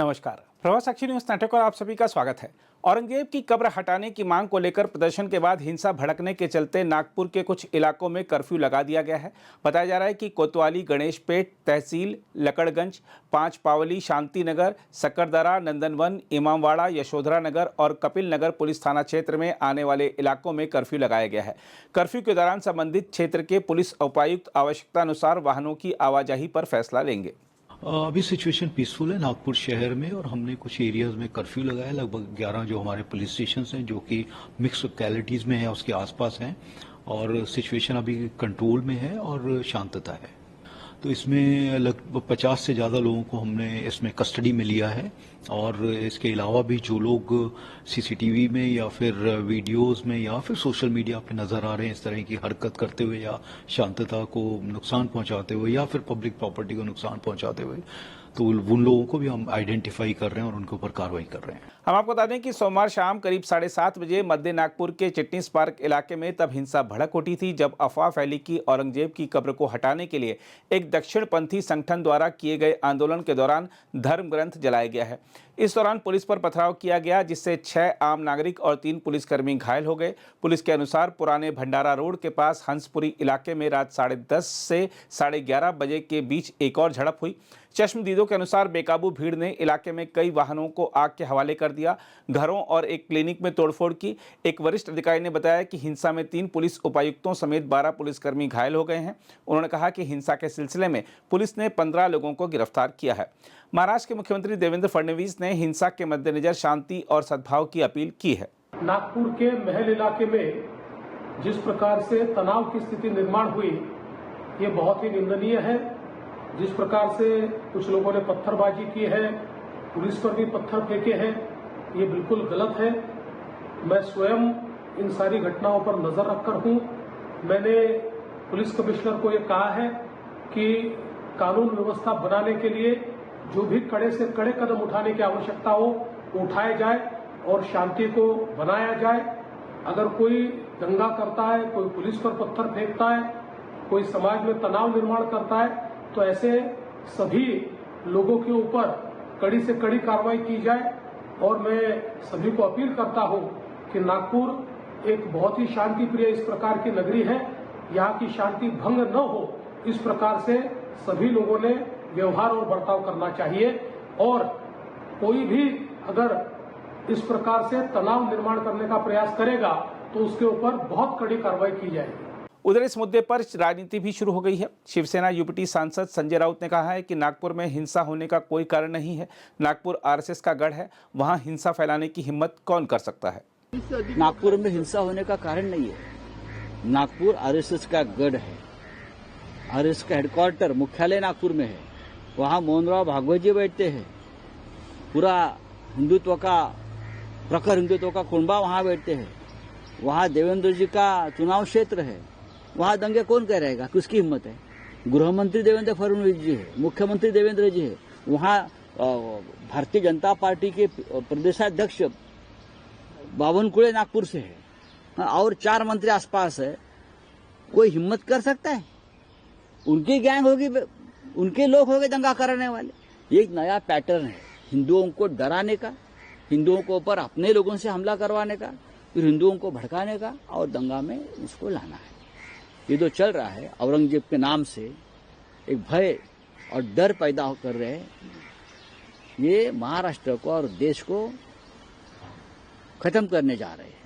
नमस्कार, प्रभात साक्षी news network और आप सभी का स्वागत है। औरंगजेब की कब्र हटाने की मांग को लेकर प्रदर्शन के बाद हिंसा भड़कने के चलते नागपुर के कुछ इलाकों में कर्फ्यू लगा दिया गया है। बताया जा रहा है कि कोतवाली, गणेशपेट तहसील, लकड़गंज, पांच पावली, शांति नगर, सकरदरा, नंदनवन, इमामवाड़ा, यशोधरा नगर और कपिल नगर पुलिस थाना क्षेत्र में आने वाले इलाकों में कर्फ्यू लगाया गया है। कर्फ्यू के दौरान संबंधित क्षेत्र के पुलिस उपायुक्त आवश्यकतानुसार वाहनों की आवाजाही पर फैसला लेंगे। अभी सिचुएशन पीसफुल है नागपुर शहर में और हमने कुछ एरियाज में कर्फ्यू लगाया। लगभग 11 जो हमारे पुलिस स्टेशन हैं जो कि मिक्स लोकेलिटीज में है, उसके आसपास हैं और सिचुएशन अभी कंट्रोल में है और शांतता है। तो इसमें लगभग 50 से ज़्यादा लोगों को हमने इसमें कस्टडी में लिया है और इसके अलावा भी जो लोग सीसीटीवी में या फिर वीडियोस में या फिर सोशल मीडिया पे नजर आ रहे हैं इस तरह की हरकत करते हुए या शांतता को नुकसान पहुंचाते हुए या फिर पब्लिक प्रॉपर्टी को नुकसान पहुंचाते हुए, तो उन लोगों को भी हम आइडेंटिफाई कर रहे हैं और उनके ऊपर कार्रवाई कर रहे हैं। हम आपको बता दें कि सोमवार शाम करीब 7:30 बजे मध्य नागपुर के चिटनीस पार्क इलाके में तब हिंसा भड़क उठी थी जब अफवाह फैली कि औरंगजेब की कब्र को हटाने के लिए एक दक्षिणपंथी संगठन द्वारा किए गए आंदोलन के दौरान धर्म ग्रंथ जलाया गया है। इस दौरान पुलिस पर पथराव किया गया जिससे 6 आम नागरिक और 3 पुलिसकर्मी घायल हो गए। पुलिस के अनुसार पुराने भंडारा रोड के पास हंसपुरी इलाके में रात 10:30 से 11:30 बजे के बीच एक और झड़प हुई। चश्मदीदों के अनुसार बेकाबू भीड़ ने इलाके में कई वाहनों को आग के हवाले कर दिया, घरों और एक क्लिनिक में तोड़फोड़ की। एक वरिष्ठ अधिकारी ने बताया कि हिंसा में 3 पुलिस उपायुक्तों समेत 12 पुलिसकर्मी घायल हो गए हैं। उन्होंने कहा कि हिंसा के सिलसिले में पुलिस ने 15 लोगों को गिरफ्तार किया है। महाराष्ट्र के मुख्यमंत्री देवेंद्र फडणवीस ने हिंसा के मद्देनजर शांति और सद्भाव की अपील की है। नागपुर के महल इलाके में जिस प्रकार से तनाव की स्थिति निर्माण हुई, ये बहुत ही निंदनीय है। जिस प्रकार से कुछ लोगों ने पत्थरबाजी की है, पुलिस पर भी पत्थर फेंके हैं, ये बिल्कुल गलत है। मैं स्वयं इन सारी घटनाओं पर नजर रखकर हूं। मैंने पुलिस कमिश्नर को ये कहा है कि कानून व्यवस्था बनाने के लिए जो भी कड़े से कड़े कदम उठाने की आवश्यकता हो उठाए जाए और शांति को बनाया जाए। अगर कोई दंगा करता है, कोई पुलिस पर पत्थर फेंकता है, कोई समाज में तनाव निर्माण करता है, तो ऐसे सभी लोगों के ऊपर कड़ी से कड़ी कार्रवाई की जाए। और मैं सभी को अपील करता हूं कि नागपुर एक बहुत ही शांति प्रिय इस प्रकार की नगरी है, यहाँ की शांति भंग न हो इस प्रकार से सभी लोगों ने व्यवहार और बर्ताव करना चाहिए। और कोई भी अगर इस प्रकार से तनाव निर्माण करने का प्रयास करेगा तो उसके ऊपर बहुत कड़ी कार्रवाई की जाएगी। उधर इस मुद्दे पर राजनीति भी शुरू हो गई है। शिवसेना यूपीटी सांसद संजय राउत ने कहा है कि नागपुर में हिंसा होने का कोई कारण नहीं है। नागपुर आरएसएस का गढ़ है, वहां हिंसा फैलाने की हिम्मत कौन कर सकता है। नागपुर में हिंसा होने का कारण नहीं है। नागपुर आरएसएस का गढ़ है। आरएसएस का हेडक्वार्टर मुख्यालय नागपुर में है। वहां मोहनराव भागवत जी बैठते हैं। पूरा हिंदुत्व का प्रखर हिंदुत्व का कुंबा वहां बैठते हैं। वहां देवेंद्र जी का चुनाव क्षेत्र है। वहां दंगे कौन कह रहेगा कि उसकी हिम्मत है। गृह मंत्री देवेंद्र फडणवीस जी है, मुख्यमंत्री देवेंद्र जी है। वहां भारतीय जनता पार्टी के प्रदेशाध्यक्ष बावनकुळे नागपुर से है और 4 मंत्री आसपास है। कोई हिम्मत कर सकता है? उनकी गैंग होगी, उनके लोग होंगे दंगा कराने वाले। ये एक नया पैटर्न है हिंदुओं को डराने का, हिंदुओं को ऊपर अपने लोगों से हमला करवाने का, फिर हिंदुओं को भड़काने का और दंगा में इसको लाना है। ये जो चल रहा है औरंगजेब के नाम से एक भय और डर पैदा कर रहे हैं, ये महाराष्ट्र को और देश को खत्म करने जा रहे हैं।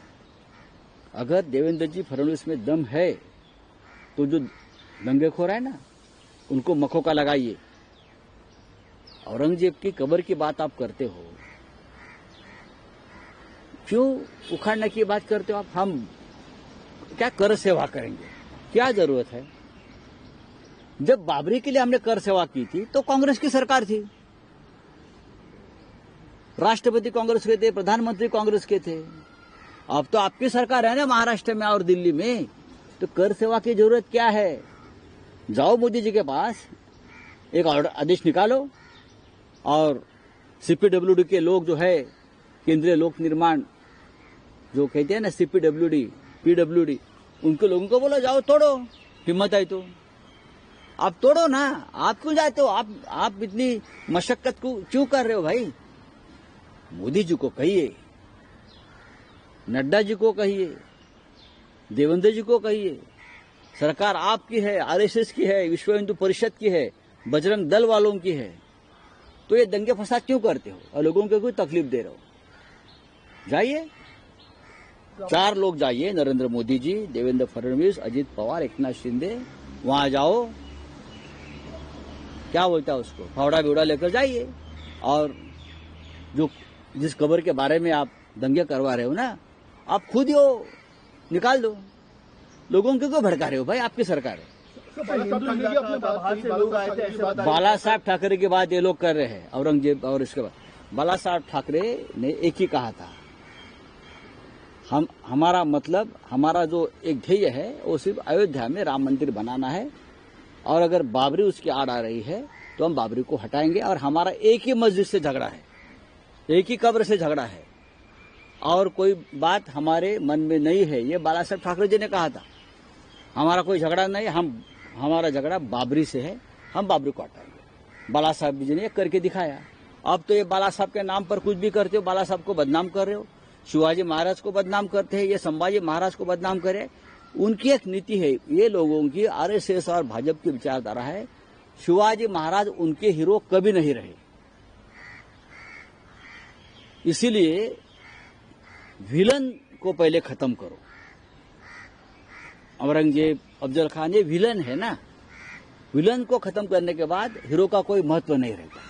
अगर देवेंद्र जी फडणवीस में दम है तो जो दंगेखोर है ना, उनको मखौका लगाइए। औरंगजेब की कब्र की बात आप करते हो, क्यों उखाड़ने की बात करते हो आप? हम क्या कर सेवा करेंगे? क्या जरूरत है? जब बाबरी के लिए हमने कर सेवा की थी तो कांग्रेस की सरकार थी, राष्ट्रपति कांग्रेस के थे, प्रधानमंत्री कांग्रेस के थे। अब तो आपकी सरकार है ना महाराष्ट्र में और दिल्ली में, तो कर सेवा की जरूरत क्या है? जाओ मोदी जी के पास, एक आदेश निकालो और सीपीडब्ल्यूडी के लोग जो है, केंद्रीय लोक निर्माण जो कहते हैं ना, सीपीडब्ल्यूडी, पीडब्ल्यूडी, उनके लोगों को बोलो जाओ तोड़ो, हिम्मत है तो आप तोड़ो ना। आप क्यों जाते हो? आप इतनी मशक्कत क्यों कर रहे हो भाई? मोदी जी को कहिए, नड्डा जी को कहिए, देवेंद्र जी को कहिए, सरकार आपकी है, आरएसएस की है, विश्व हिंदू परिषद की है, बजरंग दल वालों की है, तो ये दंगे फसाद क्यों करते हो और लोगों को कोई तकलीफ दे रहे हो? जाइए, 4 लोग जाइए, नरेंद्र मोदी जी, देवेंद्र फडणवीस, अजित पवार, एकनाथ शिंदे, वहां जाओ, क्या बोलता है उसको, फावड़ा बिवड़ा लेकर जाइए, और जो जिस खबर के बारे में आप दंगे करवा रहे हो ना, आप खुद ही हो, निकाल दो। लोगों को क्यों भड़का रहे हो भाई? आपकी सरकार है। बाला साहब ठाकरे के बाद ये लोग कर रहे हैं, औरंगजेब और इसके बाद बाला साहब ठाकरे ने एक ही कहा था, हमारा मतलब, हमारा जो एक ध्येय है वो सिर्फ अयोध्या में राम मंदिर बनाना है, और अगर बाबरी उसकी आड़ आ रही है तो हम बाबरी को हटाएंगे, और हमारा एक ही मस्जिद से झगड़ा है, एक ही कब्र से झगड़ा है, और कोई बात हमारे मन में नहीं है। ये बाला साहब ठाकरे जी ने कहा था, हमारा कोई झगड़ा नहीं, हमारा झगड़ा बाबरी से है, हम बाबरी को हटाएंगे। बाला साहब जी ने करके दिखाया। अब तो ये बाला साहब के नाम पर कुछ भी करते हो, बाला साहब को बदनाम कर रहे हो, शिवाजी महाराज को बदनाम करते हैं, ये संभाजी महाराज को बदनाम करे। उनकी एक नीति है, ये लोगों की आरएसएस और भाजपा की विचारधारा है, शिवाजी महाराज उनके हीरो कभी नहीं रहे। इसीलिए विलन को पहले खत्म करो। औरंगजेब, अफजल खान, ये विलन है ना, विलन को खत्म करने के बाद हीरो का कोई महत्व नहीं रहता।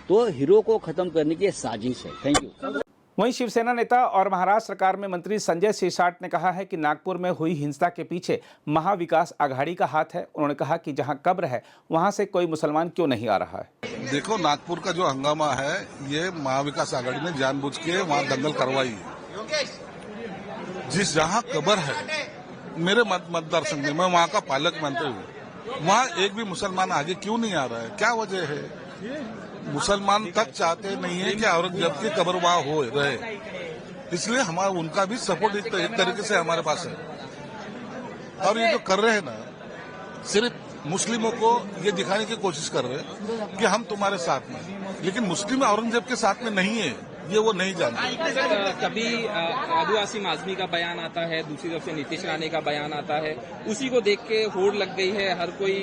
तो हीरो को खत्म करने की साजिश है। Thank you. वहीं शिवसेना नेता और महाराष्ट्र सरकार में मंत्री संजय शिरसाट ने कहा है कि नागपुर में हुई हिंसा के पीछे महाविकास आघाड़ी का हाथ है। उन्होंने कहा कि जहां कब्र है वहां से कोई मुसलमान क्यों नहीं आ रहा है। देखो, नागपुर का जो हंगामा है, ये महाविकास आघाड़ी ने जानबूझ के वहां दंगल करवाई है। जहां कब्र है, मेरे मतदार संघ में, मैं वहां का पालक मंत्री हूँ, वहां एक भी मुसलमान आगे क्यों नहीं आ रहा है? क्या वजह है? मुसलमान तक चाहते नहीं है कि औरंगजेब की कब्र वहां हो रहे, इसलिए हमारा उनका भी सपोर्ट एक तरीके से हमारे पास है। और ये जो कर रहे हैं ना, सिर्फ मुस्लिमों को ये दिखाने की कोशिश कर रहे हैं कि हम तुम्हारे साथ में, लेकिन मुस्लिम औरंगजेब के साथ में नहीं है, ये वो नहीं जानते। कभी आदिवासी माजमी का बयान आता है, दूसरी तरफ से नीतीश राणे का बयान आता है, उसी को देख के होड़ लग गई है, हर कोई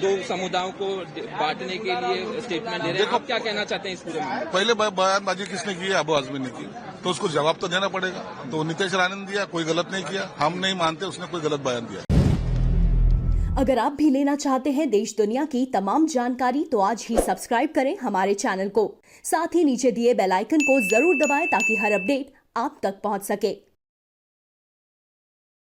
दो समुदायों को बांटने के लिए स्टेटमेंट दे रहे हैं। आप क्या कहना चाहते हैं इस पूरे में? पहले बयानबाजी किसने की है? अबू आजमी ने की, तो उसको जवाब तो देना पड़ेगा। तो नीतीश राणे ने दिया, कोई गलत नहीं किया, हम नहीं मानते उसने कोई गलत बयान दिया। अगर आप भी लेना चाहते हैं देश दुनिया की तमाम जानकारी, तो आज ही सब्सक्राइब करें हमारे चैनल को। साथ ही नीचे दिए बेल आइकन को जरूर दबाएं ताकि हर अपडेट आप तक पहुंच सके।